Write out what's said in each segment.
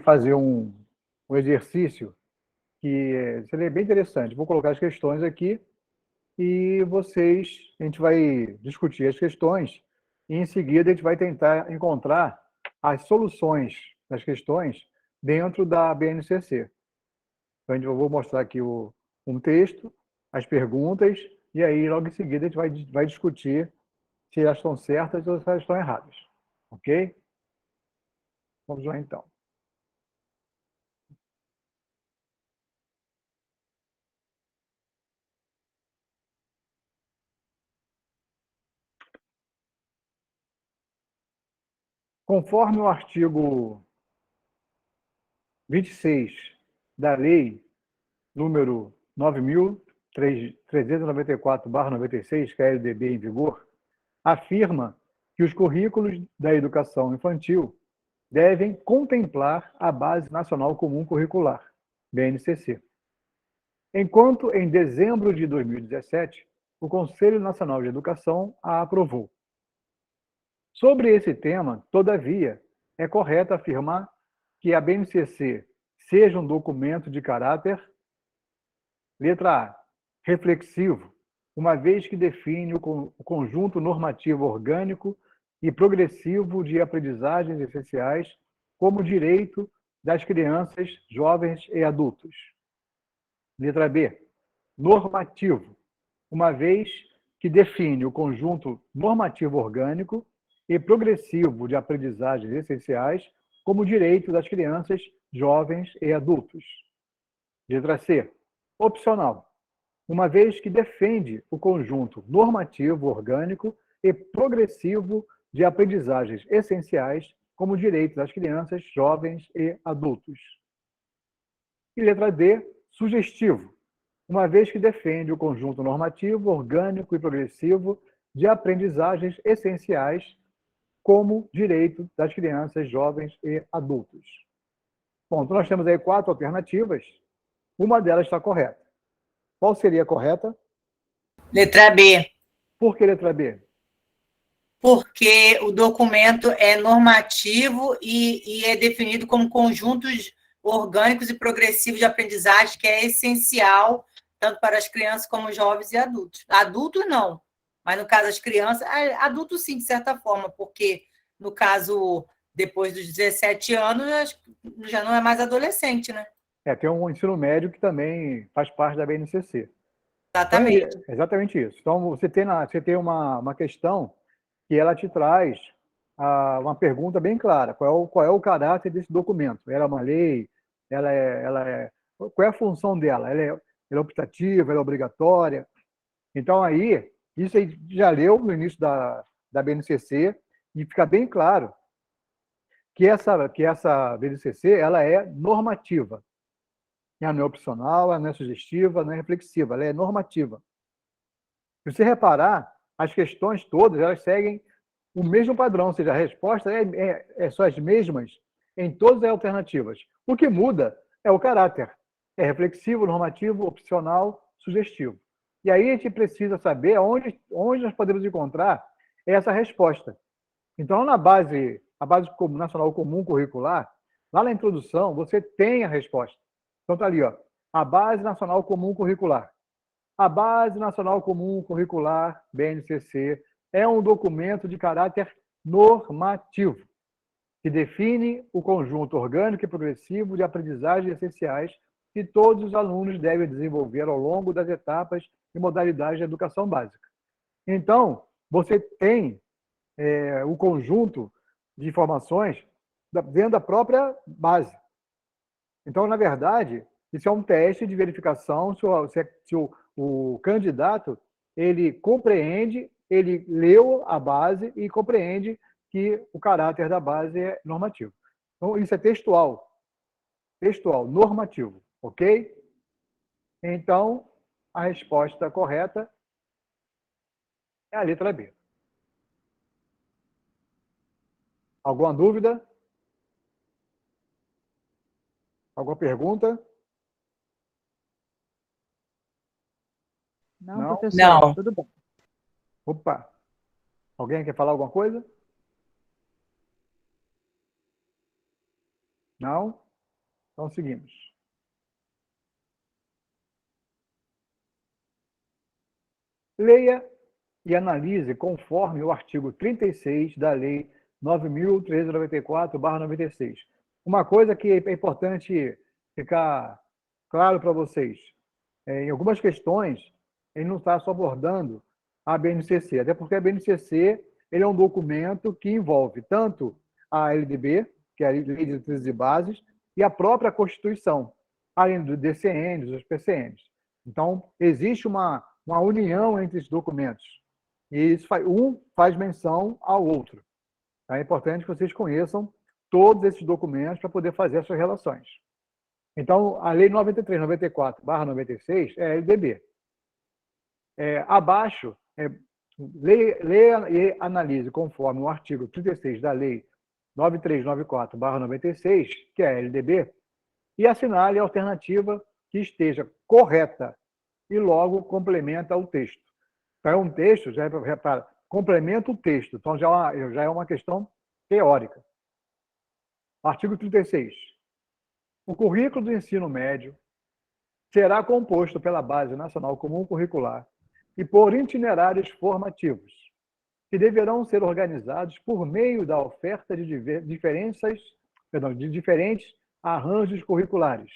fazer um exercício que seria bem interessante. Vou colocar as questões aqui e a gente vai discutir as questões e em seguida a gente vai tentar encontrar as soluções das questões dentro da BNCC. Então, eu vou mostrar aqui um texto, as perguntas, e aí logo em seguida a gente vai discutir se elas estão certas ou se elas estão erradas. Ok? Vamos lá então. Conforme o artigo 26 da Lei número 9.394/96, que é a LDB em vigor, afirma que os currículos da educação infantil devem contemplar a Base Nacional Comum Curricular, BNCC. Enquanto, em dezembro de 2017, o Conselho Nacional de Educação a aprovou. Sobre esse tema, todavia, é correto afirmar que a BNCC seja um documento de caráter, letra A, reflexivo, uma vez que define o conjunto normativo orgânico e progressivo de aprendizagens essenciais como direito das crianças, jovens e adultos. Letra B, normativo, uma vez que define o conjunto normativo orgânico e progressivo de aprendizagens essenciais como direito das crianças, jovens e adultos. Letra C, opcional, uma vez que defende o conjunto normativo orgânico e progressivo de aprendizagens essenciais como direito das crianças, jovens e adultos. E letra D, sugestivo, uma vez que defende o conjunto normativo, orgânico e progressivo de aprendizagens essenciais como direito das crianças, jovens e adultos. Bom, então nós temos aí 4 alternativas, uma delas está correta. Qual seria a correta? Letra B. Por que letra B? Porque o documento é normativo e é definido como conjuntos orgânicos e progressivos de aprendizagem, que é essencial tanto para as crianças como jovens e adultos. Adultos não, mas no caso das crianças, adultos sim, de certa forma, porque no caso, depois dos 17 anos, já não é mais adolescente, né? Tem um ensino médio que também faz parte da BNCC. Exatamente. Então, é exatamente isso. Então, você tem uma questão que ela te traz uma pergunta bem clara. Qual é o caráter desse documento? Ela é uma lei? Qual é a função dela? Ela é optativa? Ela é obrigatória? Então, aí, isso aí já leu no início da BNCC e fica bem claro que essa BNCC ela é normativa. Ela não é opcional, ela não é sugestiva, não é reflexiva, ela é normativa. Se você reparar, as questões todas elas seguem o mesmo padrão, ou seja, a resposta são as mesmas em todas as alternativas. O que muda é o caráter. É reflexivo, normativo, opcional, sugestivo. E aí a gente precisa saber onde nós podemos encontrar essa resposta. Então, a Base Nacional Comum Curricular, lá na introdução, você tem a resposta. Então, está ali, ó, a Base Nacional Comum Curricular. A Base Nacional Comum Curricular, BNCC, é um documento de caráter normativo, que define o conjunto orgânico e progressivo de aprendizagens essenciais que todos os alunos devem desenvolver ao longo das etapas e modalidades da educação básica. Então, você tem o conjunto de informações dentro da própria base. Então, na verdade, isso é um teste de verificação se o candidato ele compreende, ele leu a base e compreende que o caráter da base é normativo. Então, isso é textual, normativo, ok? Então, a resposta correta é a letra B. Alguma dúvida? Alguma pergunta? Não, Não? professor, Não. tudo bom. Opa! Alguém quer falar alguma coisa? Não? Então, seguimos. Leia e analise conforme o artigo 36 da Lei 9.394/96. Uma coisa que é importante ficar claro para vocês, em algumas questões, ele não está só abordando a BNCC, até porque a BNCC ele é um documento que envolve tanto a LDB, que é a Lei de Diretrizes e Bases, e a própria Constituição, além do DCN, dos PCNs. Então, existe uma união entre esses documentos. E isso um faz menção ao outro. É importante que vocês conheçam todos esses documentos para poder fazer essas relações. Então, a Lei 93/94/96 é a LDB. Abaixo, leia e analise conforme o artigo 36 da Lei 9394/96, que é a LDB, e assinale a alternativa que esteja correta e logo complementa o texto. Então, é um texto, complementa o texto, então já é uma questão teórica. Artigo 36. O currículo do ensino médio será composto pela Base Nacional Comum Curricular e por itinerários formativos, que deverão ser organizados por meio da oferta de diferentes arranjos curriculares,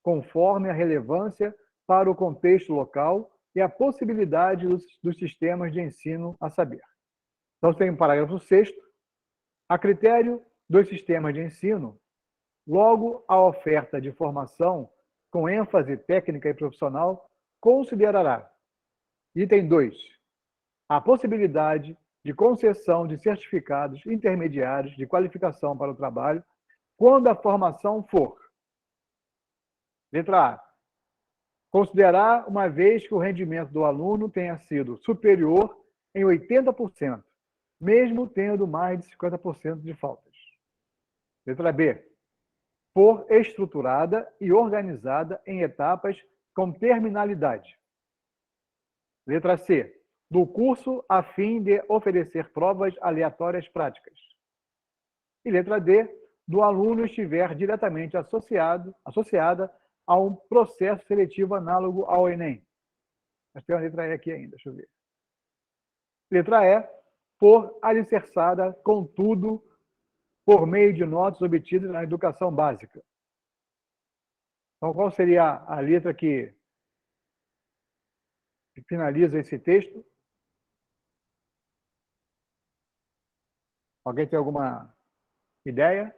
conforme a relevância para o contexto local e a possibilidade dos sistemas de ensino a saber. Então, tem o parágrafo 6º. A critério dos sistemas de ensino, logo a oferta de formação com ênfase técnica e profissional considerará: item 2, a possibilidade de concessão de certificados intermediários de qualificação para o trabalho quando a formação for: letra A, considerar uma vez que o rendimento do aluno tenha sido superior em 80%, mesmo tendo mais de 50% de faltas. Letra B, for estruturada e organizada em etapas com terminalidade. Letra C, do curso a fim de oferecer provas aleatórias práticas. E letra D, do aluno estiver diretamente associada a um processo seletivo análogo ao Enem. Mas tem uma letra E aqui ainda, deixa eu ver. Letra E, for alicerçada, contudo, por meio de notas obtidas na educação básica. Então, qual seria a letra que finaliza esse texto? Alguém tem alguma ideia?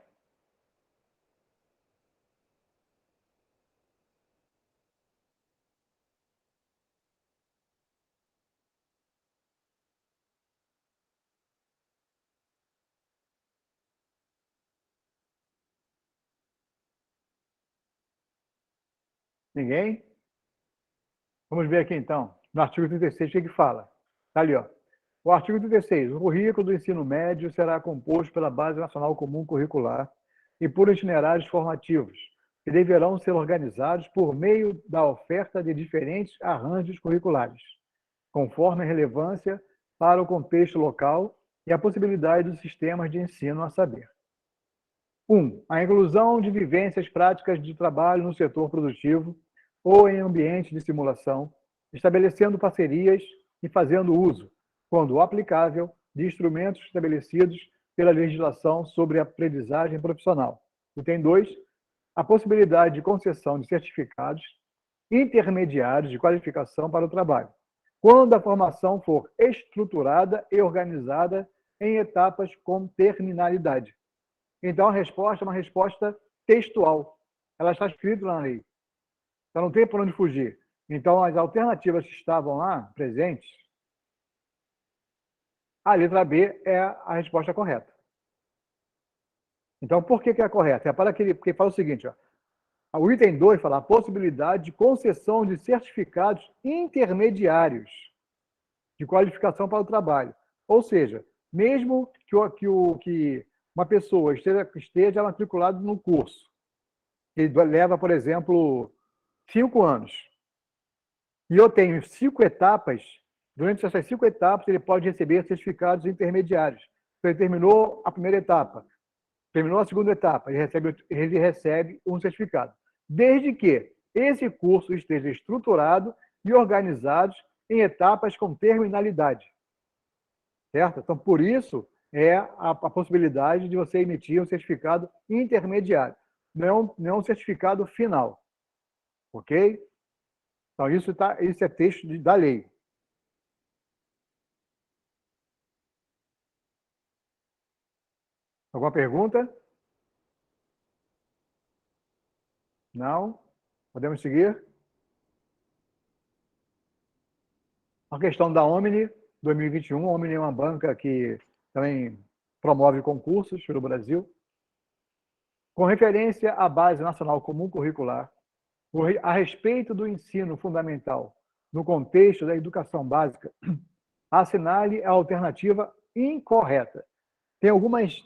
Ninguém? Vamos ver aqui, então, no artigo 36, o que fala? Está ali, ó. O artigo 36. O currículo do ensino médio será composto pela Base Nacional Comum Curricular e por itinerários formativos, que deverão ser organizados por meio da oferta de diferentes arranjos curriculares, conforme a relevância para o contexto local e a possibilidade dos sistemas de ensino a saber. 1. A inclusão de vivências práticas de trabalho no setor produtivo ou em ambiente de simulação, estabelecendo parcerias e fazendo uso, quando aplicável, de instrumentos estabelecidos pela legislação sobre aprendizagem profissional. Item 2. A possibilidade de concessão de certificados intermediários de qualificação para o trabalho, quando a formação for estruturada e organizada em etapas com terminalidade. Então, a resposta é uma resposta textual. Ela está escrita lá na lei. Então, não tem por onde fugir. Então, as alternativas que estavam lá, presentes, a letra B é a resposta correta. Então, por que é correta? É para aquele, porque fala o seguinte, ó, o item 2 fala a possibilidade de concessão de certificados intermediários de qualificação para o trabalho. Ou seja, mesmo que uma pessoa esteja matriculada no curso, que leva, por exemplo, 5 anos, e eu tenho 5 etapas, durante essas 5 etapas ele pode receber certificados intermediários. Então, ele terminou a primeira etapa, Terminou a segunda etapa, ele recebe um certificado. Desde que esse curso esteja estruturado e organizado em etapas com terminalidade. Certo? Então, por isso, é a possibilidade de você emitir um certificado intermediário. Não é um certificado final. Ok? Então, isso é texto da lei. Alguma pergunta? Não? Podemos seguir? A questão da Omni 2021. A Omni é uma banca que também promove concursos pelo Brasil. Com referência à Base Nacional Comum Curricular, a respeito do ensino fundamental no contexto da educação básica, assinale a alternativa incorreta. Tem algumas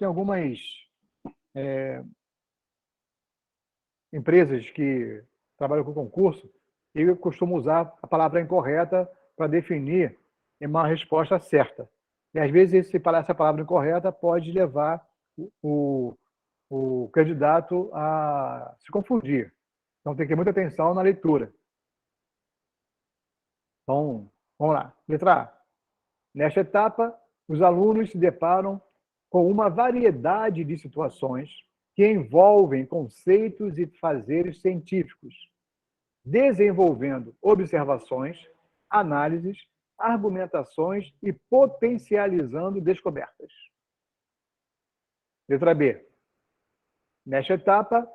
empresas que trabalham com concurso e costumam usar a palavra incorreta para definir uma resposta certa. E, às vezes, essa palavra incorreta pode levar o candidato a se confundir. Então, tem que ter muita atenção na leitura. Então, vamos lá. Letra A. Nesta etapa, os alunos se deparam com uma variedade de situações que envolvem conceitos e fazeres científicos, desenvolvendo observações, análises, argumentações e potencializando descobertas. Letra B. Nesta etapa,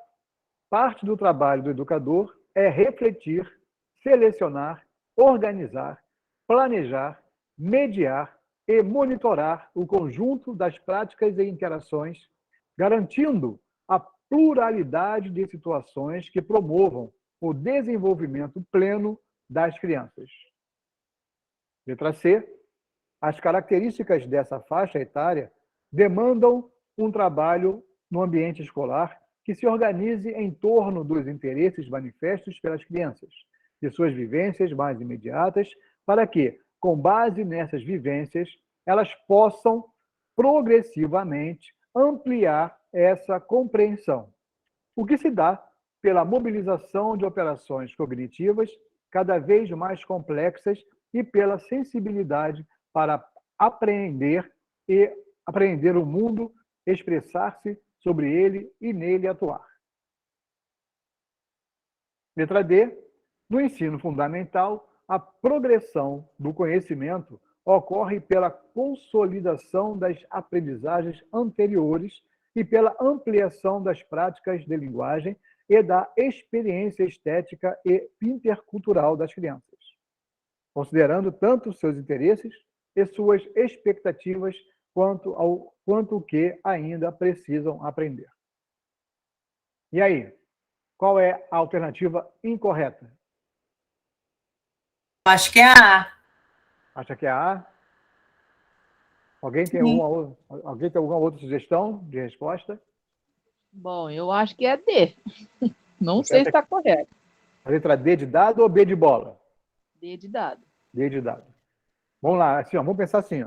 parte do trabalho do educador é refletir, selecionar, organizar, planejar, mediar e monitorar o conjunto das práticas e interações, garantindo a pluralidade de situações que promovam o desenvolvimento pleno das crianças. Letra C. As características dessa faixa etária demandam um trabalho no ambiente escolar que se organize em torno dos interesses manifestos pelas crianças, de suas vivências mais imediatas, para que, com base nessas vivências, elas possam progressivamente ampliar essa compreensão, o que se dá pela mobilização de operações cognitivas cada vez mais complexas e pela sensibilidade para apreender o mundo, expressar-se sobre ele e nele atuar. Letra D. No ensino fundamental, a progressão do conhecimento ocorre pela consolidação das aprendizagens anteriores e pela ampliação das práticas de linguagem e da experiência estética e intercultural das crianças, considerando tanto seus interesses e suas expectativas quanto o que ainda precisam aprender. E aí, qual é a alternativa incorreta? Acho que é a A. Acha que é a A? Alguém tem alguma outra sugestão de resposta? Bom, eu acho que é D. Não sei se está correto. A letra D de dado ou B de bola? D de dado. D de dado. Vamos lá, assim, vamos pensar assim.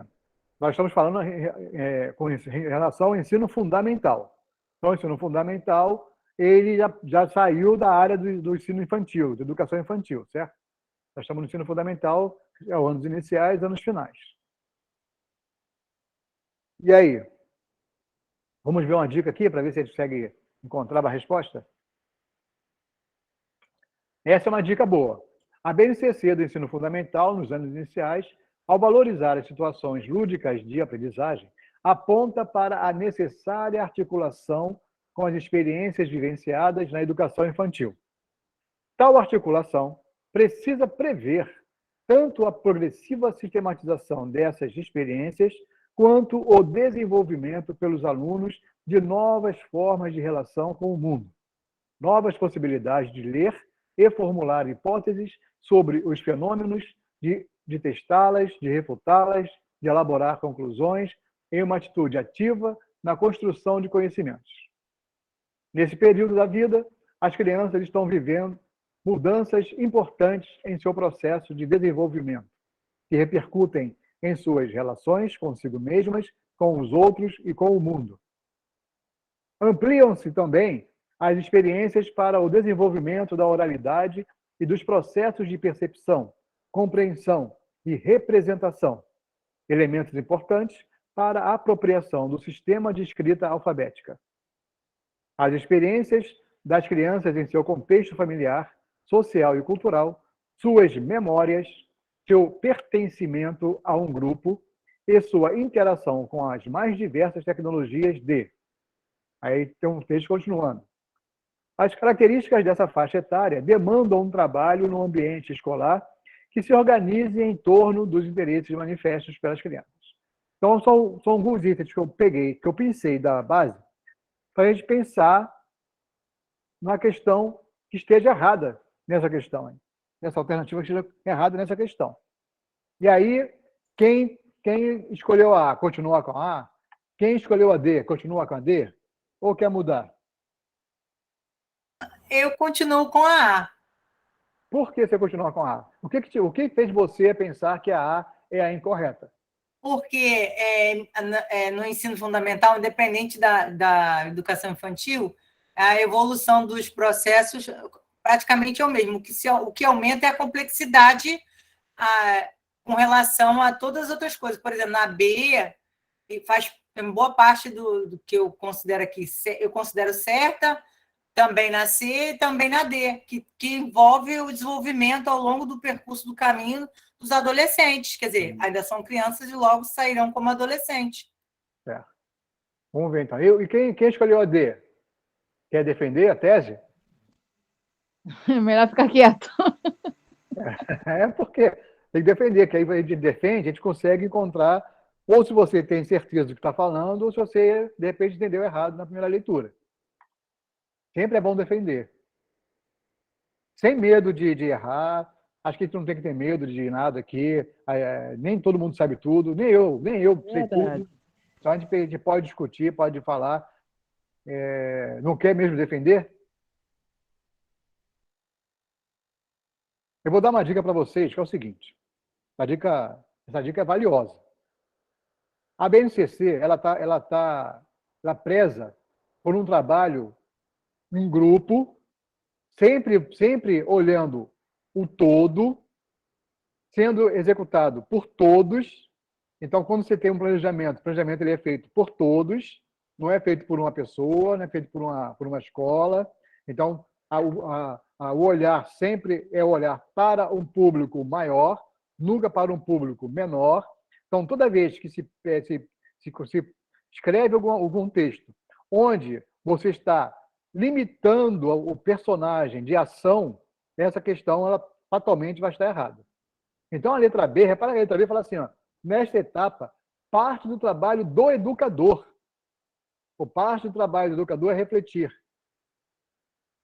Nós estamos falando com relação ao ensino fundamental. Então, o ensino fundamental, ele já saiu da área do ensino infantil, de educação infantil, certo? Nós estamos no ensino fundamental, anos iniciais, anos finais. E aí? Vamos ver uma dica aqui para ver se a gente consegue encontrar a resposta? Essa é uma dica boa. A BNCC do ensino fundamental, nos anos iniciais, ao valorizar as situações lúdicas de aprendizagem, aponta para a necessária articulação com as experiências vivenciadas na educação infantil. Tal articulação precisa prever tanto a progressiva sistematização dessas experiências, quanto o desenvolvimento pelos alunos de novas formas de relação com o mundo, novas possibilidades de ler e formular hipóteses sobre os fenômenos, de testá-las, de refutá-las, de elaborar conclusões em uma atitude ativa na construção de conhecimentos. Nesse período da vida, as crianças estão vivendo mudanças importantes em seu processo de desenvolvimento, que repercutem em suas relações consigo mesmas, com os outros e com o mundo. Ampliam-se também as experiências para o desenvolvimento da oralidade e dos processos de percepção, compreensão e representação, elementos importantes para a apropriação do sistema de escrita alfabética. As experiências das crianças em seu contexto familiar, social e cultural, suas memórias, seu pertencimento a um grupo e sua interação com as mais diversas tecnologias de... Aí tem um texto continuando. As características dessa faixa etária demandam um trabalho no ambiente escolar que se organize em torno dos interesses manifestos pelas crianças. Então, são alguns itens que eu peguei, que eu pensei da base, para a gente pensar na questão que esteja errada nessa questão, nessa alternativa que esteja errada nessa questão. E aí, quem escolheu a A, continua com a A? Quem escolheu a D, continua com a D? Ou quer mudar? Eu continuo com a A. Por que você continua com a A? O que fez você pensar que a A é a incorreta? Porque no ensino fundamental, independente da educação infantil, a evolução dos processos praticamente é o mesmo. O que aumenta é a complexidade com relação a todas as outras coisas. Por exemplo, na B, faz boa parte do que eu considero aqui, eu considero certa, também na C e também na D, que envolve o desenvolvimento ao longo do percurso do caminho dos adolescentes. Quer dizer, ainda são crianças e logo sairão como adolescentes. Certo. Vamos ver, então. E quem escolheu a D? Quer defender a tese? É melhor ficar quieto. Porque tem que defender, que aí a gente defende, a gente consegue encontrar, ou se você tem certeza do que está falando, ou se você, de repente, entendeu errado na primeira leitura. Sempre é bom defender. Sem medo de errar. Acho que a gente não tem que ter medo de nada aqui. Nem todo mundo sabe tudo, nem eu sei tudo. Então a gente pode discutir, pode falar. Não quer mesmo defender? Eu vou dar uma dica para vocês, que é o seguinte. Essa dica é valiosa. A BNCC, ela preza por um trabalho em grupo, sempre olhando o todo, sendo executado por todos. Então, quando você tem um planejamento, o planejamento ele é feito por todos, não é feito por uma pessoa, não é feito por uma escola. Então, o olhar sempre é olhar para um público maior, nunca para um público menor. Então, toda vez que se escreve algum texto onde você está limitando o personagem de ação, essa questão ela fatalmente vai estar errada. Então, a letra B, repara que a letra B fala assim, ó, nesta etapa, parte do trabalho do educador. O parte do trabalho do educador é refletir.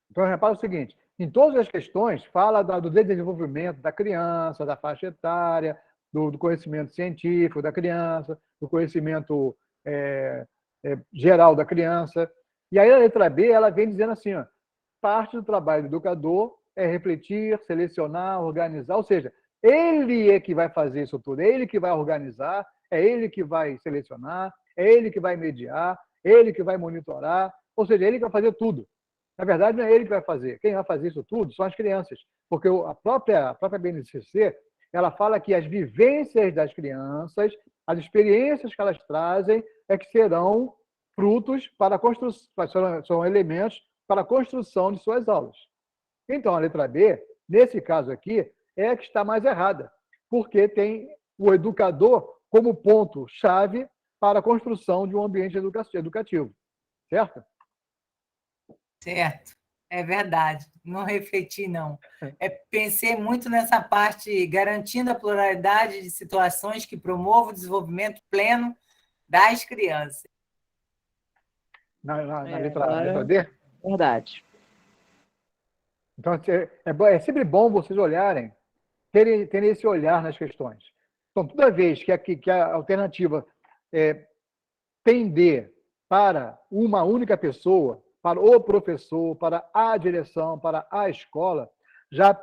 Então, repara o seguinte, em todas as questões, fala do desenvolvimento da criança, da faixa etária, do conhecimento científico da criança, do conhecimento geral da criança. E aí a letra B, ela vem dizendo assim, ó, parte do trabalho do educador é refletir, selecionar, organizar, ou seja, ele é que vai fazer isso tudo, é ele que vai organizar, é ele que vai selecionar, é ele que vai mediar, é ele que vai monitorar, ou seja, é ele que vai fazer tudo. Na verdade, não é ele que vai fazer. Quem vai fazer isso tudo são as crianças, porque a própria BNCC, ela fala que as vivências das crianças, as experiências que elas trazem, é que serão frutos para a construção, são elementos para a construção de suas aulas. Então, a letra B, nesse caso aqui, é a que está mais errada, porque tem o educador como ponto-chave para a construção de um ambiente educativo. Certo? Certo, é verdade. Não refleti, não. Pensei muito nessa parte, garantindo a pluralidade de situações que promovam o desenvolvimento pleno das crianças. Na letra D? Verdade. Então, é sempre bom vocês olharem, terem esse olhar nas questões. Então, toda vez que a alternativa tender para uma única pessoa, para o professor, para a direção, para a escola, já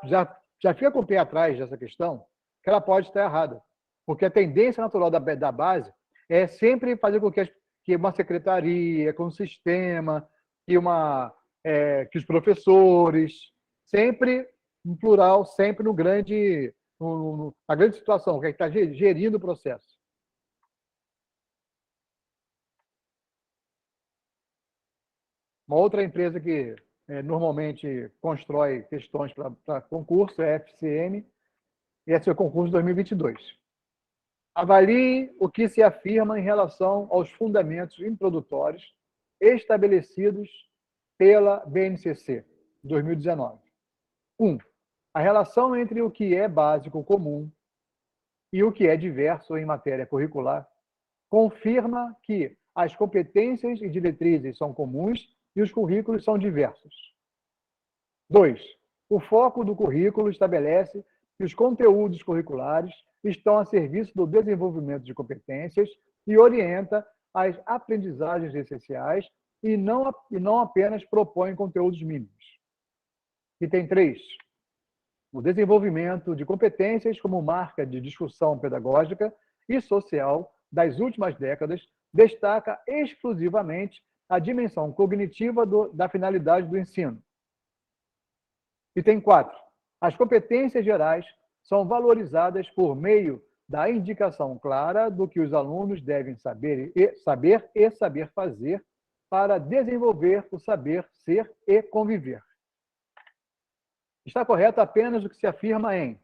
fica com o pé atrás dessa questão, que ela pode estar errada. Porque a tendência natural da base é sempre fazer com que que uma secretaria, que um sistema, que os professores, sempre no plural, sempre no grande, na grande situação, que é que está gerindo o processo. Uma outra empresa que normalmente constrói questões para concurso é a FCM, e esse é o concurso de 2022. Avalie o que se afirma em relação aos fundamentos introdutórios estabelecidos pela BNCC, 2019. 1. A relação entre o que é básico comum e o que é diverso em matéria curricular confirma que as competências e diretrizes são comuns e os currículos são diversos. 2. O foco do currículo estabelece que os conteúdos curriculares estão a serviço do desenvolvimento de competências e orienta as aprendizagens essenciais e não apenas propõe conteúdos mínimos. Item 3. O desenvolvimento de competências como marca de discussão pedagógica e social das últimas décadas destaca exclusivamente a dimensão cognitiva da finalidade do ensino. Item 4. As competências gerais são valorizadas por meio da indicação clara do que os alunos devem saber e saber fazer para desenvolver o saber ser e conviver. Está correto apenas o que se afirma em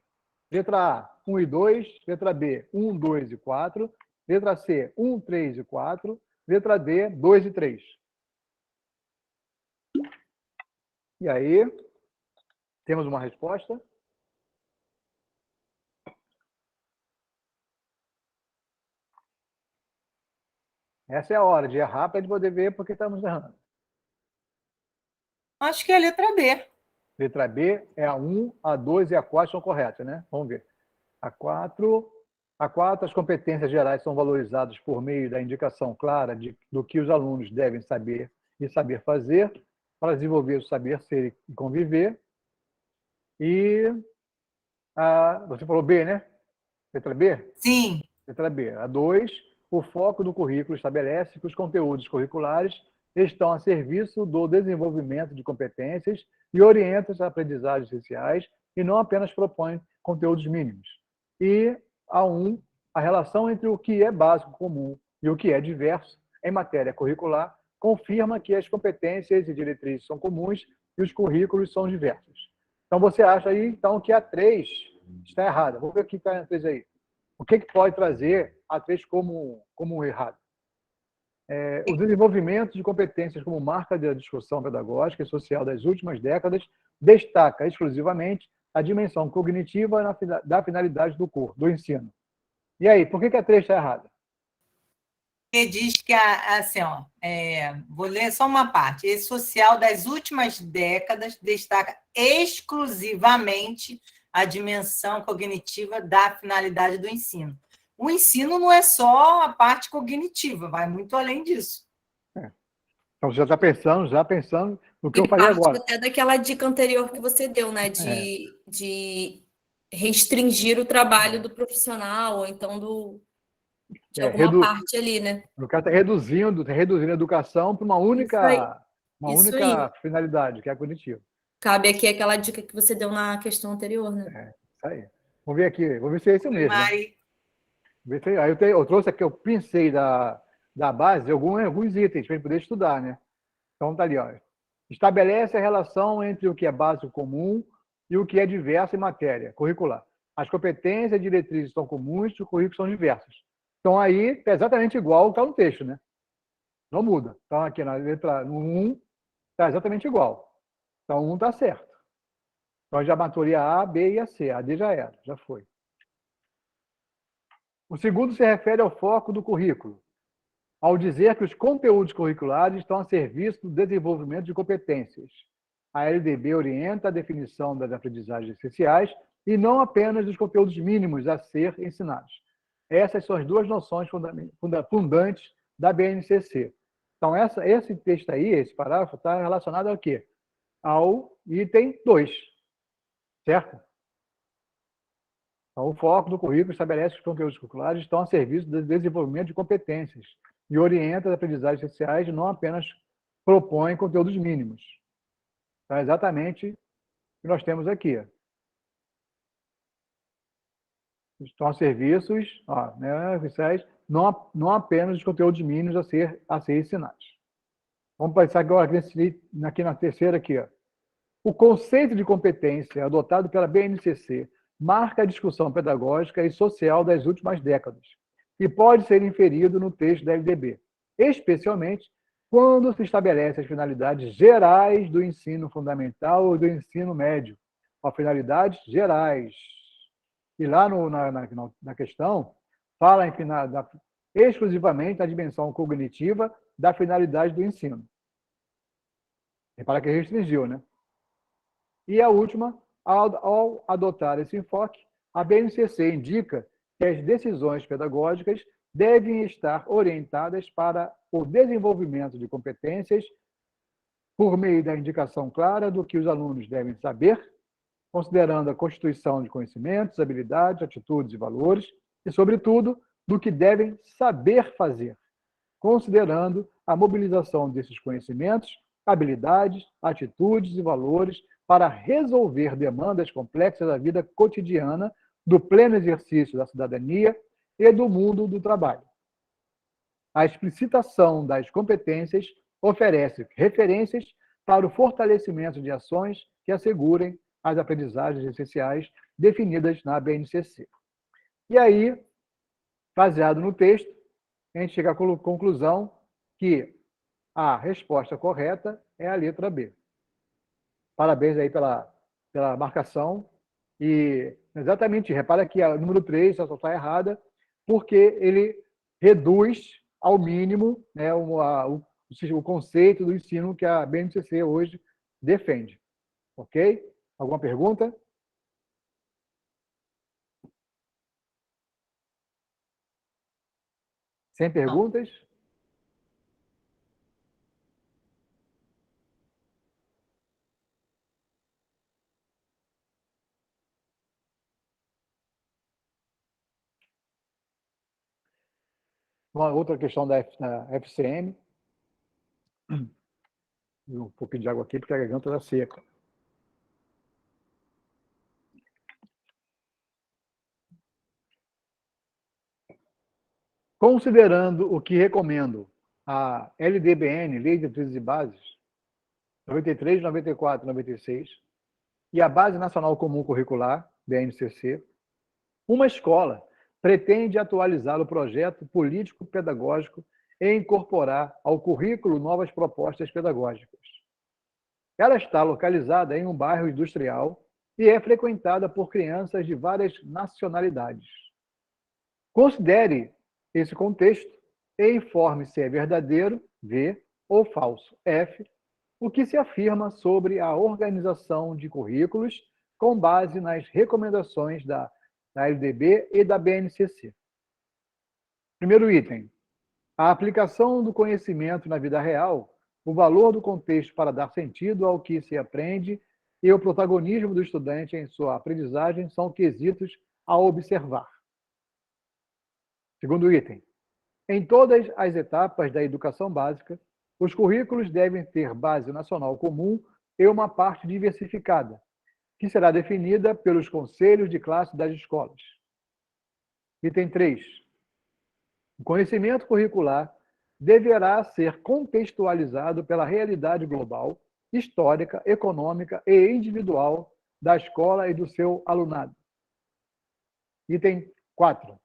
letra A, 1 e 2, letra B, 1, 2 e 4, letra C, 1, 3 e 4, letra D, 2 e 3. E aí, temos uma resposta? Essa é a hora de errar para a gente poder ver porque estamos errando. Acho que é a letra B. Letra B é a 1, a 2 e a 4 são corretas, né? Vamos ver. A 4, as competências gerais são valorizadas por meio da indicação clara do que os alunos devem saber e saber fazer para desenvolver o saber ser e conviver. E você falou B, né? Letra B? Sim. Letra B. A 2, o foco do currículo estabelece que os conteúdos curriculares estão a serviço do desenvolvimento de competências e orientam as aprendizagens essenciais e não apenas propõem conteúdos mínimos. E a 1, a relação entre o que é básico comum e o que é diverso em matéria curricular confirma que as competências e diretrizes são comuns e os currículos são diversos. Então, você acha aí então, que a 3 está errada. Vamos ver o que está na 3 aí. O que pode trazer a 3 como errado? O desenvolvimento de competências como marca da discussão pedagógica e social das últimas décadas destaca exclusivamente a dimensão cognitiva da finalidade do ensino. E aí, por que a 3 está errada? Ele diz que, assim, vou ler só uma parte. Esse social das últimas décadas destaca exclusivamente a dimensão cognitiva da finalidade do ensino. O ensino não é só a parte cognitiva, vai muito além disso. Então, você já está pensando no que eu falei agora. Até daquela dica anterior que você deu, né? De restringir o trabalho do profissional, ou então de alguma parte ali, né? O cara está reduzindo a educação para uma única finalidade, que é a cognitiva. Cabe aqui aquela dica que você deu na questão anterior, né? Isso aí. Vamos ver aqui, vamos ver se é isso mesmo. Né? Aí eu trouxe aqui, eu pensei da base alguns itens para a gente poder estudar, né? Então está ali, ó. Estabelece a relação entre o que é básico comum e o que é diverso em matéria curricular. As competências e diretrizes são comuns e os currículos são diversos. Então aí é exatamente igual está no texto, né? Não muda. Então aqui no 1 está exatamente igual. Então 1 está certo. Então já matoria A, B e a C. A D já era, já foi. O segundo se refere ao foco do currículo, ao dizer que os conteúdos curriculares estão a serviço do desenvolvimento de competências. A LDB orienta a definição das aprendizagens essenciais e não apenas dos conteúdos mínimos a ser ensinados. Essas são as duas noções fundantes da BNCC. Então, esse texto aí, esse parágrafo, está relacionado ao quê? Ao item 2, certo? Então, o foco do currículo estabelece que os conteúdos curriculares estão a serviço do desenvolvimento de competências e orienta as aprendizagens essenciais e não apenas propõe conteúdos mínimos. Então, é exatamente o que nós temos aqui. Estão serviços, né, oficiais, não apenas os conteúdos mínimos a ser ensinados. Vamos pensar agora aqui na terceira aqui. Ó. O conceito de competência adotado pela BNCC marca a discussão pedagógica e social das últimas décadas e pode ser inferido no texto da LDB, especialmente quando se estabelece as finalidades gerais do ensino fundamental e do ensino médio. As finalidades gerais. E lá na questão, fala exclusivamente na dimensão cognitiva da finalidade do ensino. Repara que restringiu, né? E a última, ao adotar esse enfoque, a BNCC indica que as decisões pedagógicas devem estar orientadas para o desenvolvimento de competências por meio da indicação clara do que os alunos devem saber, considerando a constituição de conhecimentos, habilidades, atitudes e valores, e, sobretudo, do que devem saber fazer, considerando a mobilização desses conhecimentos, habilidades, atitudes e valores para resolver demandas complexas da vida cotidiana, do pleno exercício da cidadania e do mundo do trabalho. A explicitação das competências oferece referências para o fortalecimento de ações que assegurem as aprendizagens essenciais definidas na BNCC. E aí, baseado no texto, a gente chega à conclusão que a resposta correta é a letra B. Parabéns aí pela marcação. E exatamente, repara que a número 3 só está errada, porque ele reduz ao mínimo, né, o conceito do ensino que a BNCC hoje defende. Ok? Alguma pergunta? Sem perguntas? Uma outra questão da FCM. Um pouquinho de água aqui, porque a garganta está seca. Considerando o que recomendo a LDBN, Lei de Diretrizes e Bases, 93, 94, 96, e a Base Nacional Comum Curricular, BNCC, uma escola pretende atualizar o projeto político-pedagógico e incorporar ao currículo novas propostas pedagógicas. Ela está localizada em um bairro industrial e é frequentada por crianças de várias nacionalidades. Considere esse contexto e informe se é verdadeiro, V, ou falso, F, o que se afirma sobre a organização de currículos com base nas recomendações da LDB e da BNCC. Primeiro item. A aplicação do conhecimento na vida real, o valor do contexto para dar sentido ao que se aprende e o protagonismo do estudante em sua aprendizagem são quesitos a observar. Segundo item. Em todas as etapas da educação básica, os currículos devem ter base nacional comum e uma parte diversificada, que será definida pelos conselhos de classe das escolas. Item 3. O conhecimento curricular deverá ser contextualizado pela realidade global, histórica, econômica e individual da escola e do seu alunado. Item 4.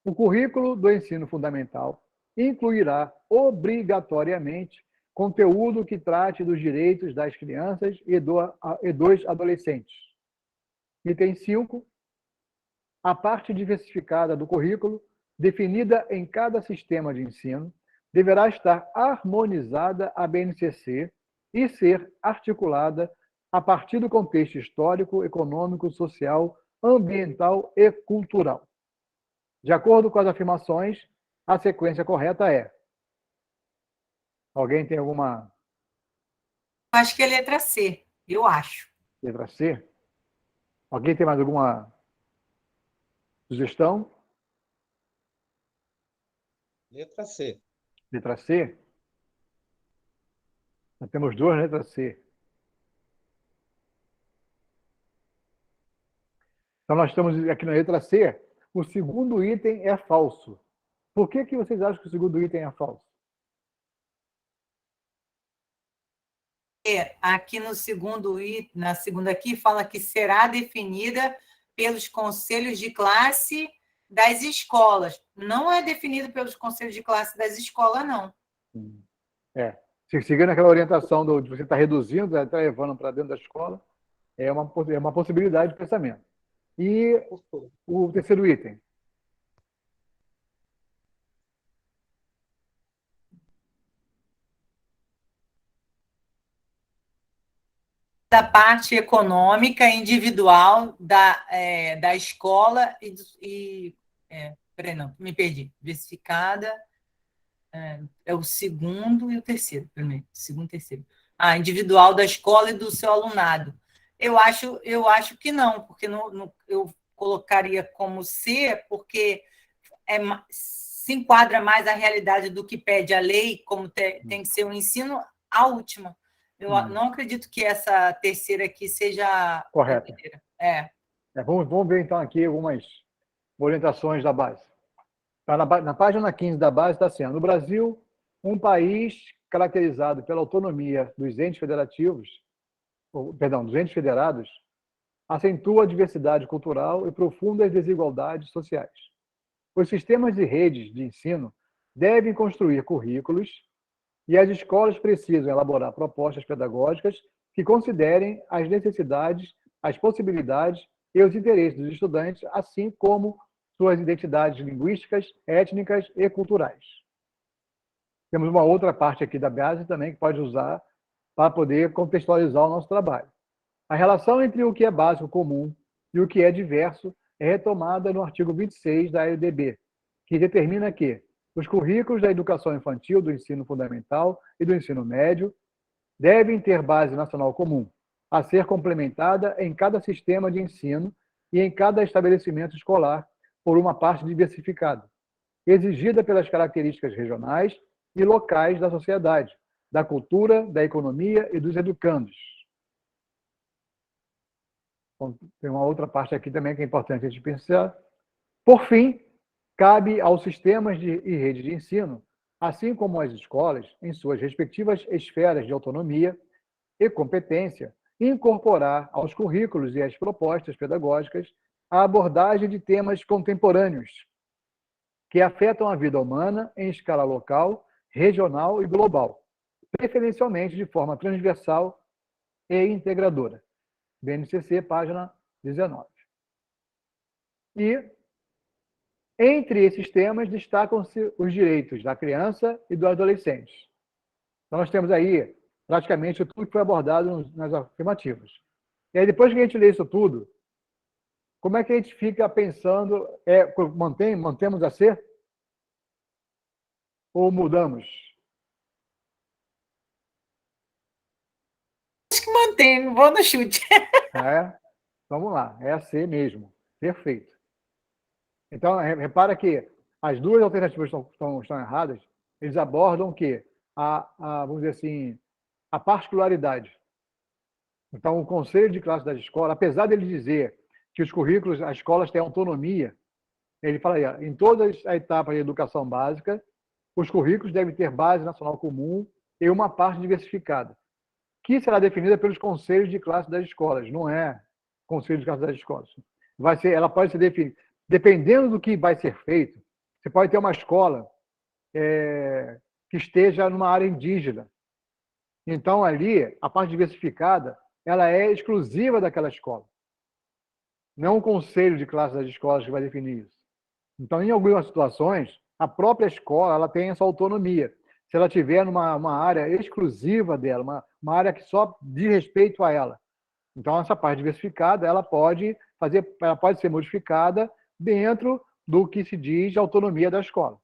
O currículo do ensino fundamental incluirá obrigatoriamente conteúdo que trate dos direitos das crianças e dos adolescentes. Item 5. A parte diversificada do currículo, definida em cada sistema de ensino, deverá estar harmonizada à BNCC e ser articulada a partir do contexto histórico, econômico, social, ambiental e cultural. De acordo com as afirmações, a sequência correta é... Alguém tem alguma... Acho que é letra C, eu acho. Letra C? Alguém tem mais alguma sugestão? Letra C. Letra C. Nós temos duas letras C. Então, nós estamos aqui na letra C. O segundo item é falso. Por que vocês acham que o segundo item é falso? Aqui no segundo item, na segunda aqui, fala que será definida pelos conselhos de classe das escolas. Não é definido pelos conselhos de classe das escolas, não. Seguindo aquela orientação de você estar reduzindo, está levando para dentro da escola, é uma possibilidade de pensamento. E o terceiro item? Da parte econômica individual da escola peraí, não, me perdi. Diversificada é o segundo e o terceiro, primeiro, segundo e terceiro. Individual da escola e do seu alunado. Eu acho que não, porque eu colocaria como C, porque se enquadra mais a realidade do que pede a lei, como tem que ser o ensino, a última. Eu não acredito que essa terceira aqui seja correta. Vamos ver, então, aqui algumas orientações da base. Na página 15 da base está sendo: no Brasil, um país caracterizado pela autonomia dos entes federativos, dos entes federados, acentua a diversidade cultural e profundas desigualdades sociais. Os sistemas de redes de ensino devem construir currículos e as escolas precisam elaborar propostas pedagógicas que considerem as necessidades, as possibilidades e os interesses dos estudantes, assim como suas identidades linguísticas, étnicas e culturais. Temos uma outra parte aqui da base também que pode usar para poder contextualizar o nosso trabalho. A relação entre o que é básico comum e o que é diverso é retomada no artigo 26 da LDB, que determina que os currículos da educação infantil, do ensino fundamental e do ensino médio devem ter base nacional comum, a ser complementada em cada sistema de ensino e em cada estabelecimento escolar por uma parte diversificada, exigida pelas características regionais e locais da sociedade, da cultura, da economia e dos educandos. Então, tem uma outra parte aqui também que é importante a gente pensar. Por fim, cabe aos sistemas e redes de ensino, assim como às escolas, em suas respectivas esferas de autonomia e competência, incorporar aos currículos e às propostas pedagógicas a abordagem de temas contemporâneos que afetam a vida humana em escala local, regional e global, preferencialmente de forma transversal e integradora. BNCC, página 19. E, entre esses temas, destacam-se os direitos da criança e do adolescente. Então, nós temos aí praticamente tudo que foi abordado nas afirmativas. E aí, depois que a gente lê isso tudo, como é que a gente fica pensando? Mantemos a C? Ou mudamos? Acho que mantém, vou no chute. Vamos lá, é a C mesmo. Perfeito. Então, repara que as duas alternativas estão erradas. Eles abordam o quê? Vamos dizer assim, a particularidade. Então, o conselho de classe da escola, apesar dele dizer que os currículos, as escolas têm autonomia, ele fala aí, em todas as etapas de educação básica, os currículos devem ter base nacional comum e uma parte diversificada, que será definida pelos conselhos de classe das escolas, não é conselho de classe das escolas. Ela pode ser definida, dependendo do que vai ser feito. Você pode ter uma escola que esteja numa área indígena. Então, ali, a parte diversificada, ela é exclusiva daquela escola. Não o conselho de classe das escolas que vai definir isso. Então, em algumas situações, a própria escola ela tem essa autonomia. Se ela tiver numa área exclusiva dela, uma área que só diz respeito a ela. Então, essa parte diversificada ela pode ser modificada dentro do que se diz de autonomia da escola.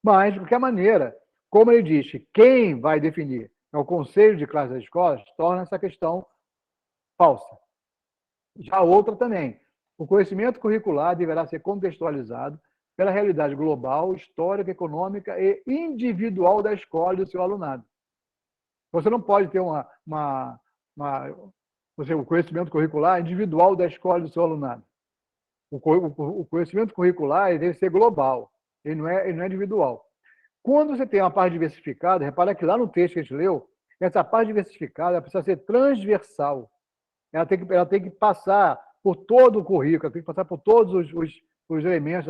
Mas, de qualquer maneira, como ele diz, quem vai definir é o conselho de classe das escolas, torna essa questão falsa. Já a outra também. O conhecimento curricular deverá ser contextualizado pela realidade global, histórica, econômica e individual da escola e do seu alunado. Você não pode ter o conhecimento curricular individual da escola e do seu alunado. O conhecimento curricular deve ser global, ele não é individual. Quando você tem uma parte diversificada, repara que lá no texto que a gente leu, essa parte diversificada ela precisa ser transversal. Ela tem que passar por todo o currículo, ela tem que passar por todos os elementos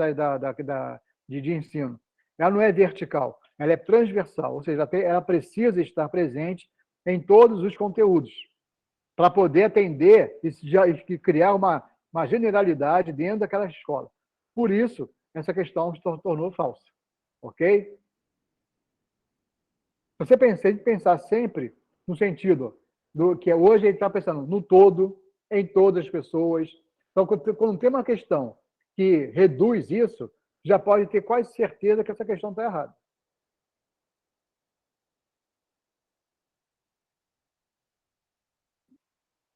de ensino. Ela não é vertical, ela é transversal, ou seja, ela precisa estar presente em todos os conteúdos, para poder atender e criar uma generalidade dentro daquela escola. Por isso, essa questão se tornou falsa. Ok? Você tem que pensar sempre no sentido do que hoje ele está pensando no todo, em todas as pessoas. Então, quando tem uma questão que reduz isso, já pode ter quase certeza que essa questão está errada.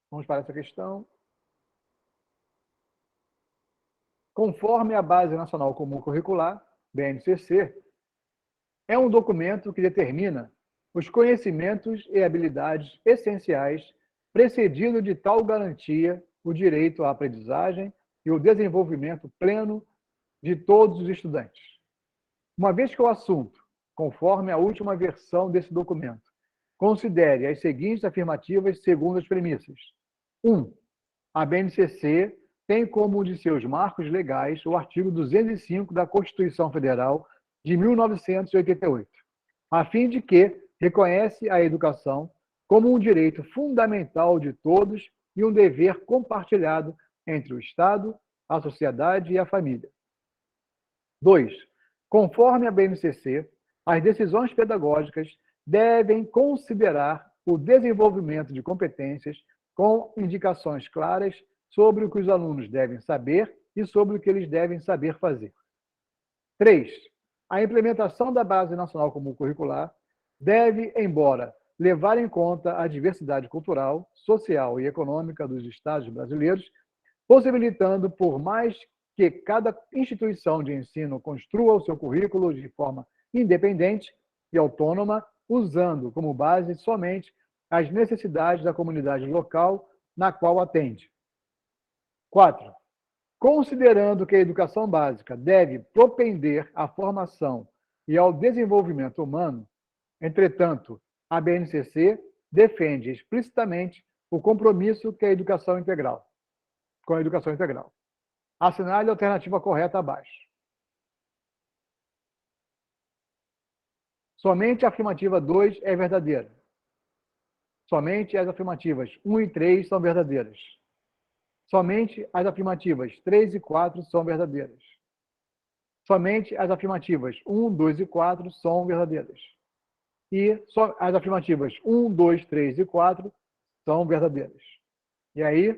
Vamos para essa questão. Conforme a Base Nacional Comum Curricular, BNCC, é um documento que determina os conhecimentos e habilidades essenciais, precedido de tal garantia o direito à aprendizagem e o desenvolvimento pleno de todos os estudantes. Uma vez que o assunto, conforme a última versão desse documento, considere as seguintes afirmativas segundo as premissas. 1. A BNCC tem como um de seus marcos legais o artigo 205 da Constituição Federal de 1988, a fim de que reconhece a educação como um direito fundamental de todos e um dever compartilhado entre o Estado, a sociedade e a família. 2. Conforme a BNCC, as decisões pedagógicas devem considerar o desenvolvimento de competências com indicações claras sobre o que os alunos devem saber e sobre o que eles devem saber fazer. 3. A implementação da Base Nacional Comum Curricular deve, embora levar em conta a diversidade cultural, social e econômica dos estados brasileiros, possibilitando, por mais que cada instituição de ensino construa o seu currículo de forma independente e autônoma, usando como base somente as necessidades da comunidade local na qual atende. 4. Considerando que a educação básica deve propender à formação e ao desenvolvimento humano, entretanto, a BNCC defende explicitamente o compromisso com a educação integral. Assinale a alternativa correta abaixo. Somente a afirmativa 2 é verdadeira. Somente as afirmativas 1 e 3 são verdadeiras. Somente as afirmativas 3 e 4 são verdadeiras. Somente as afirmativas 1, 2 e 4 são verdadeiras. E só as afirmativas 1, 2, 3 e 4 são verdadeiras. E aí?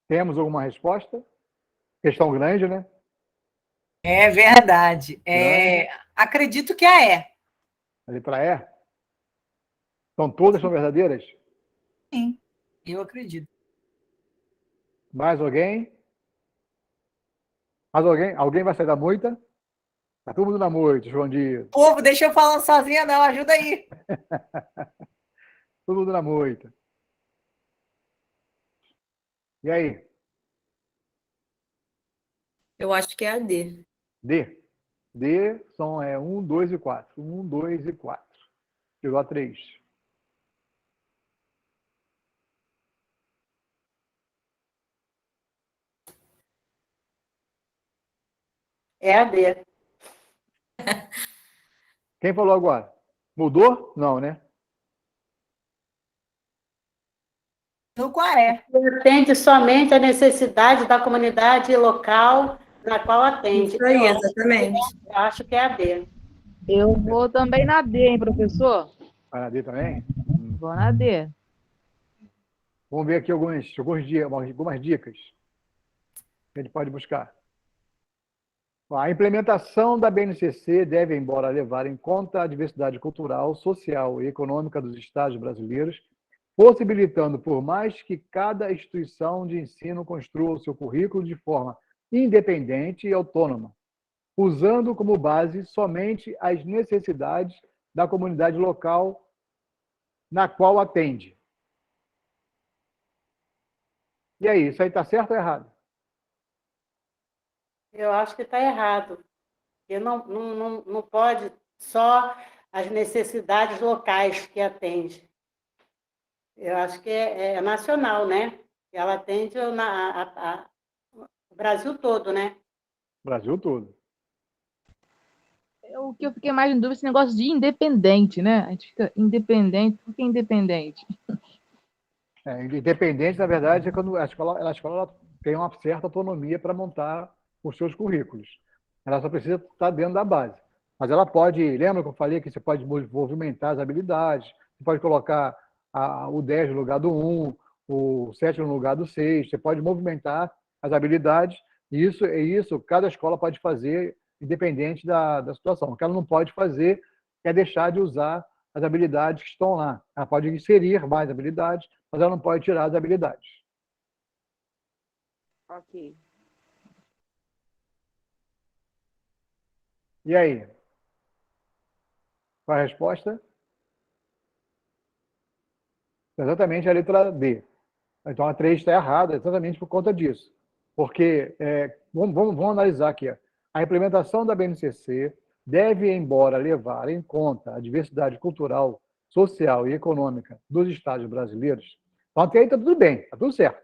Temos alguma resposta? Questão grande, né? É verdade. Acredito que é. A letra E? Então todas são verdadeiras? Sim, eu acredito. Mais alguém? Mais alguém? Alguém vai sair da moita? Tá todo mundo na moita, escondido. Povo, deixa eu falar sozinha, não. Ajuda aí. Todo mundo na moita. E aí? Eu acho que é a D. D. D são 1, 2 e 4. 1, 2 e 4. Tirou a 3. É a D. Quem falou agora? Mudou? Não, né? No Quaré. Atende somente a necessidade da comunidade local na qual atende. Isso aí, exatamente. Eu acho que é a D. Eu vou também na D, hein, professor? Vai na D também? Vou na D. Vamos ver aqui algumas dicas que a gente pode buscar. A implementação da BNCC deve, embora levar em conta a diversidade cultural, social e econômica dos estados brasileiros, possibilitando, por mais que cada instituição de ensino construa o seu currículo de forma independente e autônoma, usando como base somente as necessidades da comunidade local na qual atende. E aí, isso aí está certo ou errado? Eu acho que está errado. E não pode só as necessidades locais que atende. Eu acho que é nacional, né? Ela atende o Brasil todo, né? Brasil todo. O que eu fiquei mais em dúvida é esse negócio de independente, né? A gente fica independente, por que independente? Independente, na verdade, é quando a escola ela tem uma certa autonomia para montar os seus currículos. Ela só precisa estar dentro da base. Mas ela pode, lembra que eu falei que você pode movimentar as habilidades, você pode colocar o 10 no lugar do 1, o 7 no lugar do 6, você pode movimentar as habilidades, e isso cada escola pode fazer, independente da situação. O que ela não pode fazer é deixar de usar as habilidades que estão lá. Ela pode inserir mais habilidades, mas ela não pode tirar as habilidades. Ok. E aí? Qual a resposta? Exatamente a letra D. Então a 3 está errada exatamente por conta disso. Porque, vamos analisar aqui. A implementação da BNCC deve, embora levar em conta a diversidade cultural, social e econômica dos estados brasileiros, então até aí está tudo bem, está tudo certo.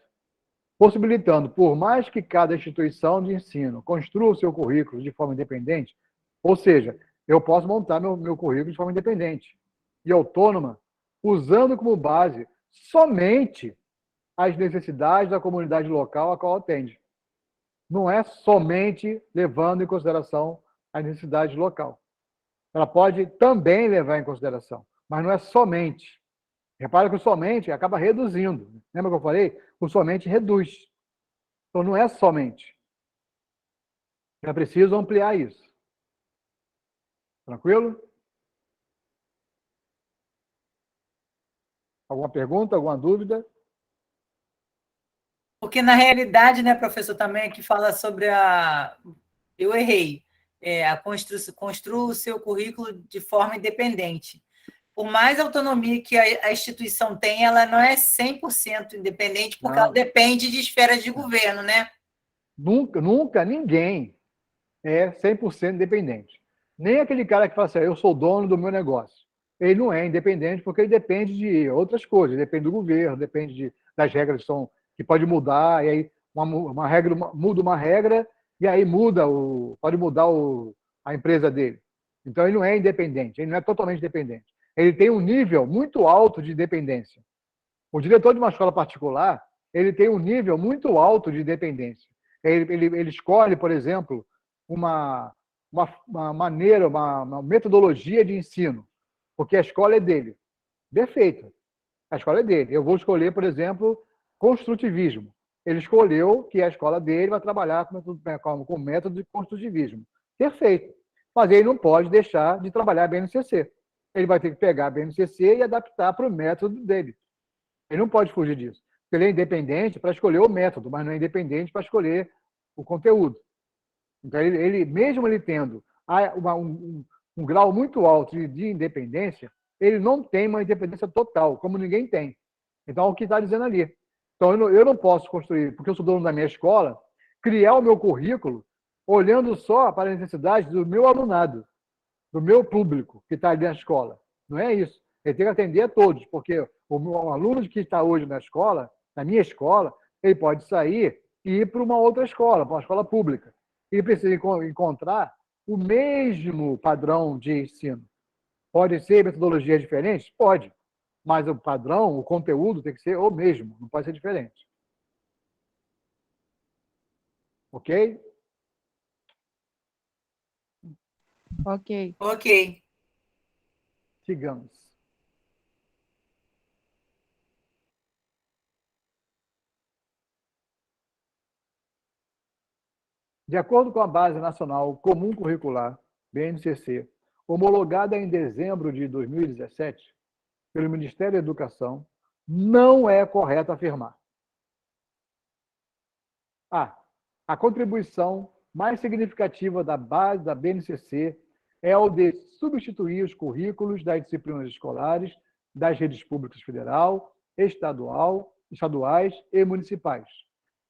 Possibilitando, por mais que cada instituição de ensino construa o seu currículo de forma independente, ou seja, eu posso montar meu currículo de forma independente e autônoma, usando como base somente as necessidades da comunidade local a qual atende. Não é somente levando em consideração a necessidade local. Ela pode também levar em consideração, mas não é somente. Repara que o somente acaba reduzindo. Lembra que eu falei? O somente reduz. Então não é somente. Já preciso ampliar isso. Tranquilo? Alguma pergunta, alguma dúvida? Porque, na realidade, né, professor, também aqui fala sobre a... Eu errei. Construa o seu currículo de forma independente. Por mais autonomia que a instituição tem, ela não é 100% independente, porque ela depende de esferas de governo, né? Nunca ninguém é 100% independente. Nem aquele cara que fala assim, eu sou dono do meu negócio. Ele não é independente porque ele depende de outras coisas, depende do governo, depende das regras que pode mudar, e aí uma regra muda uma regra, e aí pode mudar a empresa dele. Então ele não é independente, ele não é totalmente independente. Ele tem um nível muito alto de dependência. O diretor de uma escola particular, ele tem um nível muito alto de dependência. Ele escolhe, por exemplo, uma maneira, uma metodologia de ensino, porque a escola é dele. Perfeito. A escola é dele. Eu vou escolher, por exemplo, construtivismo. Ele escolheu que a escola dele vai trabalhar com método de construtivismo. Perfeito. Mas ele não pode deixar de trabalhar a BNCC. Ele vai ter que pegar a BNCC e adaptar para o método dele. Ele não pode fugir disso. Ele é independente para escolher o método, mas não é independente para escolher o conteúdo. Então, mesmo ele tendo um grau muito alto de independência, ele não tem uma independência total, como ninguém tem. Então, é o que está dizendo ali. Então, eu não posso construir, porque eu sou dono da minha escola, criar o meu currículo olhando só para as necessidades do meu alunado, do meu público que está ali na escola. Não é isso. Ele tem que atender a todos, porque o aluno que está hoje na escola, na minha escola, ele pode sair e ir para uma outra escola, para uma escola pública. Ele precisa encontrar o mesmo padrão de ensino. Pode ser metodologias diferentes? Pode. Mas o padrão, o conteúdo tem que ser o mesmo, não pode ser diferente. Ok? Ok. Ok. Sigamos. De acordo com a Base Nacional Comum Curricular, BNCC, homologada em dezembro de 2017 pelo Ministério da Educação, não é correto afirmar: a A contribuição mais significativa da base da BNCC é o de substituir os currículos das disciplinas escolares das redes públicas federal, estaduais e municipais,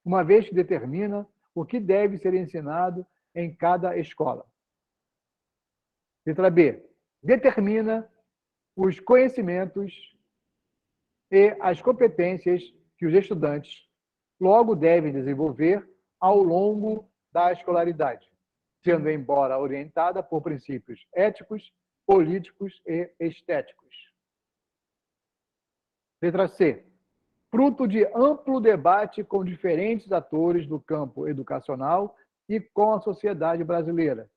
uma vez que determina o que deve ser ensinado em cada escola. Letra B. Determina os conhecimentos e as competências que os estudantes logo devem desenvolver ao longo da escolaridade, sendo embora orientada por princípios éticos, políticos e estéticos. Letra C. Fruto de amplo debate com diferentes atores do campo educacional e com a sociedade brasileira.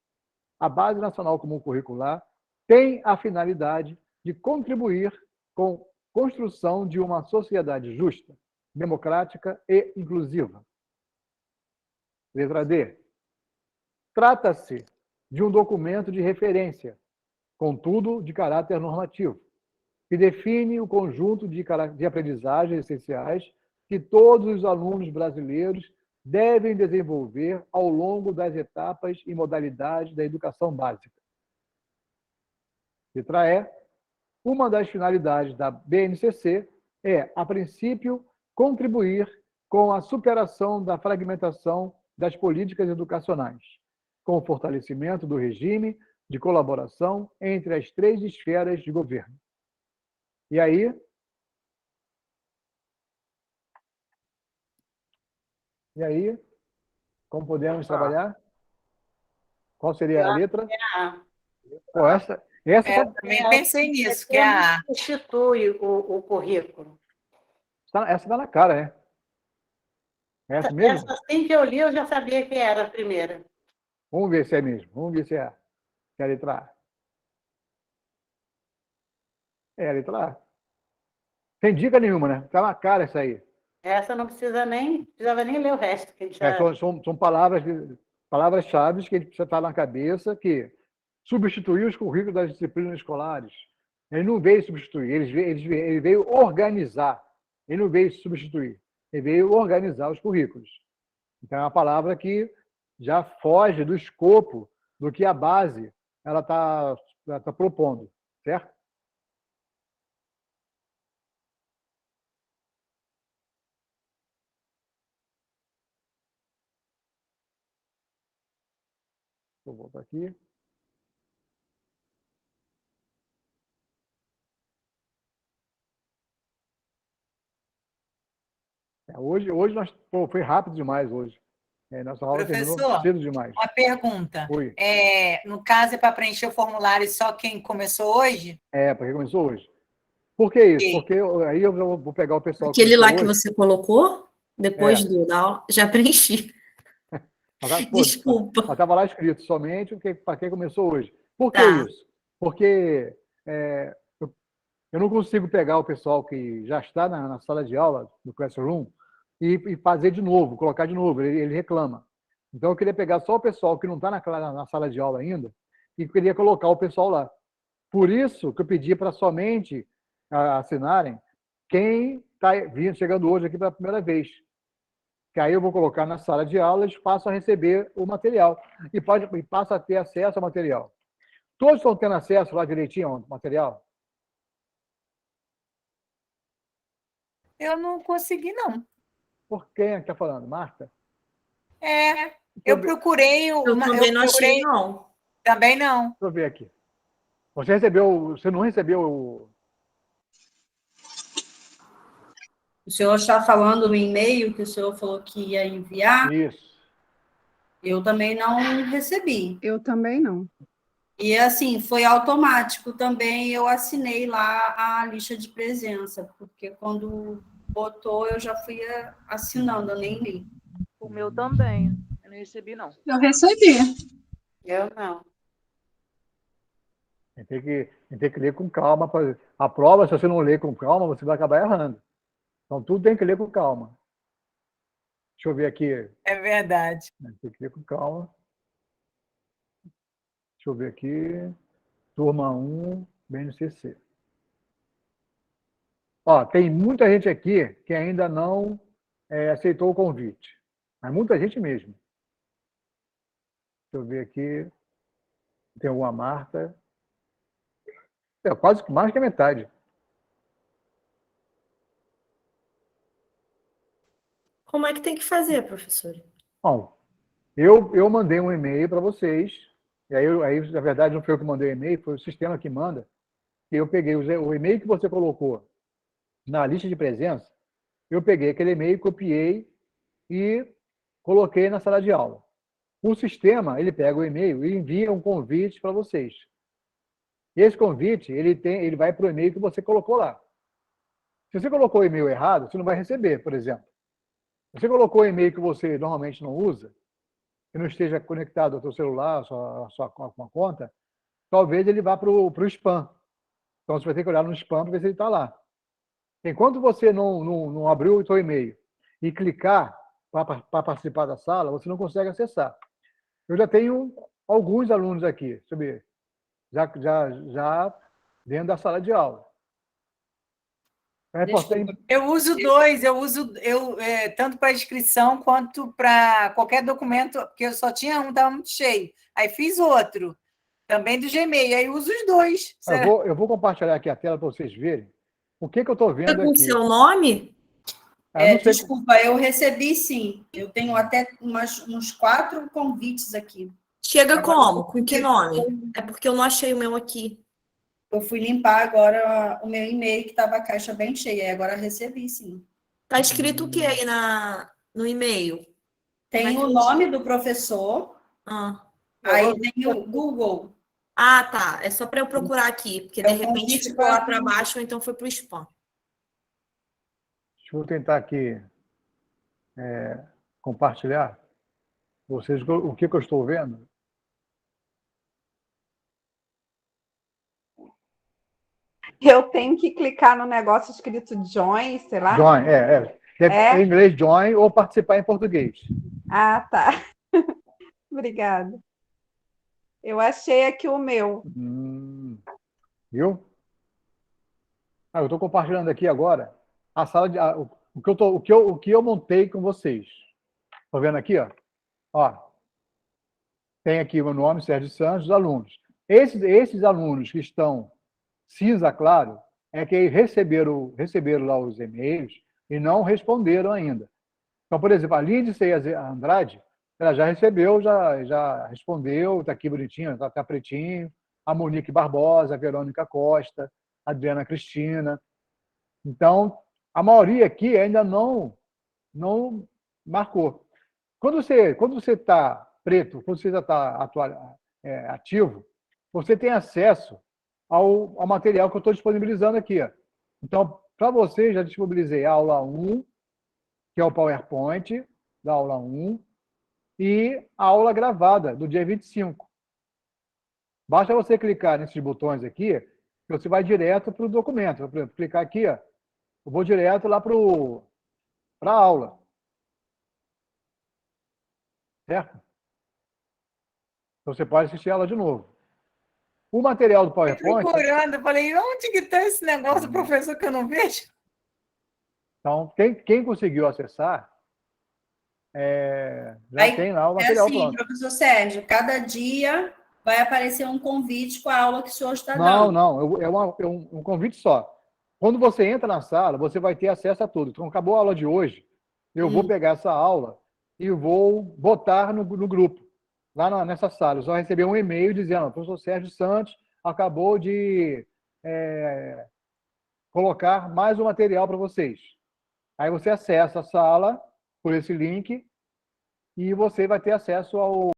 A Base Nacional Comum Curricular tem a finalidade de contribuir com a construção de uma sociedade justa, democrática e inclusiva. Letra D. Trata-se de um documento de referência, contudo de caráter normativo, que define o conjunto de aprendizagens essenciais que todos os alunos brasileiros devem desenvolver ao longo das etapas e modalidades da educação básica. Letra E. Uma das finalidades da BNCC é, a princípio, contribuir com a superação da fragmentação das políticas educacionais, com o fortalecimento do regime de colaboração entre as 3 esferas de governo. E aí? Como podemos trabalhar? Qual seria a letra? Pô, essa Eu também pensei nisso, que é a... Substitui o currículo. essa está na cara, né? Essa mesmo? Essa, assim que eu li, eu já sabia que era a primeira. Vamos ver se é mesmo. Vamos ver se é a letra A. É a letra A. Sem dica nenhuma, né? Está na cara essa aí. Essa não precisava nem ler o resto. Que a gente já... São palavras-chave que a gente precisa estar na cabeça, que substituir os currículos das disciplinas escolares. Ele não veio substituir, ele veio organizar. Ele não veio substituir, ele veio organizar os currículos. Então, é uma palavra que já foge do escopo do que a base ela está propondo, certo? Vou voltar aqui. Hoje foi rápido demais hoje. Nossa aula terminou cedo demais. Uma pergunta. Oi. No caso, é para preencher o formulário só quem começou hoje? Porque começou hoje. Por que isso? Porque aí eu vou pegar o pessoal... Aquele lá que você colocou, depois da aula, já preenchi. Desculpa. Estava lá escrito somente para quem começou hoje. Por que isso? Porque eu não consigo pegar o pessoal que já está na sala de aula, no classroom, e fazer de novo, colocar de novo. Ele reclama. Então, eu queria pegar só o pessoal que não está na sala de aula ainda e queria colocar o pessoal lá. Por isso que eu pedi para somente assinarem quem está chegando hoje aqui pela primeira vez. Que aí eu vou colocar na sala de aula, eles passam a receber o material e passam a ter acesso ao material. Todos estão tendo acesso lá direitinho ao material? Eu não consegui, não. Por quem está falando? Marta? Eu procurei... Eu também não achei, não. Também não. Deixa eu ver aqui. Você não recebeu O senhor está falando no e-mail que o senhor falou que ia enviar? Isso. Eu também não recebi. Eu também não. E, assim, foi automático também, eu assinei lá a lista de presença, porque quando botou, eu já fui assinando, eu nem li. O meu também. Eu não recebi, não. Eu recebi. Eu não. Tem que ler com calma. A prova, se você não ler com calma, você vai acabar errando. Então, tudo tem que ler com calma. Deixa eu ver aqui. É verdade. Tem que ler com calma. Deixa eu ver aqui. Turma 1, BNCC. Tem muita gente aqui que ainda não aceitou o convite. Mas muita gente mesmo. Deixa eu ver aqui. Tem alguma Marta? É quase mais que a metade. Como é que tem que fazer, professor? Bom, eu mandei um e-mail para vocês, e aí, na verdade, não foi eu que mandei o e-mail, foi o sistema que manda, e eu peguei o e-mail que você colocou na lista de presença, eu peguei aquele e-mail, copiei e coloquei na sala de aula. O sistema, ele pega o e-mail e envia um convite para vocês. Esse convite, ele vai para o e-mail que você colocou lá. Se você colocou o e-mail errado, você não vai receber, por exemplo. Se você colocou o e-mail que você normalmente não usa, que não esteja conectado ao seu celular, à sua conta, talvez ele vá para o spam. Então, você vai ter que olhar no spam para ver se ele está lá. Enquanto você não abriu o seu e-mail e clicar para participar da sala, você não consegue acessar. Eu já tenho alguns alunos aqui, já dentro da sala de aula. É importante... Eu uso dois, tanto para inscrição quanto para qualquer documento, porque eu só tinha um, estava muito cheio. Aí fiz outro, também do Gmail, aí uso os dois. Eu vou compartilhar aqui a tela para vocês verem o que eu estou vendo Com aqui. seu nome? Desculpa, eu recebi sim. Eu tenho até uns 4 convites aqui. Chega como? Com que nome? É porque eu não achei o meu aqui. Eu fui limpar agora o meu e-mail, que estava a caixa bem cheia, e agora recebi, sim. Tá escrito o que aí no e-mail? Tem o nome do professor, aí tem o Google. Ah, tá. É só para eu procurar aqui, porque de repente ficou lá para baixo ou então foi para o spam. Deixa eu tentar aqui compartilhar vocês o que eu estou vendo. Eu tenho que clicar no negócio escrito join, sei lá. Join, em inglês join ou participar em português. Ah, tá. Obrigada. Eu achei aqui o meu. Viu? Eu estou compartilhando aqui agora a sala de o que eu montei com vocês. Estou vendo aqui, ó. Tem aqui o meu nome, Sérgio Santos, os alunos. Esses alunos que estão cinza claro é que receberam lá os e-mails e não responderam ainda. Então, por exemplo, a Lindsay Andrade, ela já recebeu, já respondeu, está aqui bonitinho, está pretinho. A Monique Barbosa, a Verônica Costa, a Adriana Cristina. Então, a maioria aqui ainda não marcou. Quando você está preto, quando você já está ativo, você tem acesso ao material que eu estou disponibilizando aqui. Então, para você, já disponibilizei a aula 1, que é o PowerPoint da aula 1, e a aula gravada, do dia 25. Basta você clicar nesses botões aqui, que você vai direto para o documento. Por exemplo, clicar aqui, eu vou direto lá para a aula. Certo? Então, você pode assistir ela de novo. O material do PowerPoint... Procurando, eu falei, onde que está esse negócio do professor que eu não vejo? Então, quem conseguiu acessar, já tem lá o material pronto. Professor Sérgio, cada dia vai aparecer um convite com a aula que o senhor está dando. Não, é um convite só. Quando você entra na sala, você vai ter acesso a tudo. Então, acabou a aula de hoje, eu vou pegar essa aula e vou botar no grupo, lá nessa sala. Eu só recebi um e-mail dizendo, o professor Sérgio Santos acabou de colocar mais um material para vocês. Aí você acessa a sala por esse link e você vai ter acesso ao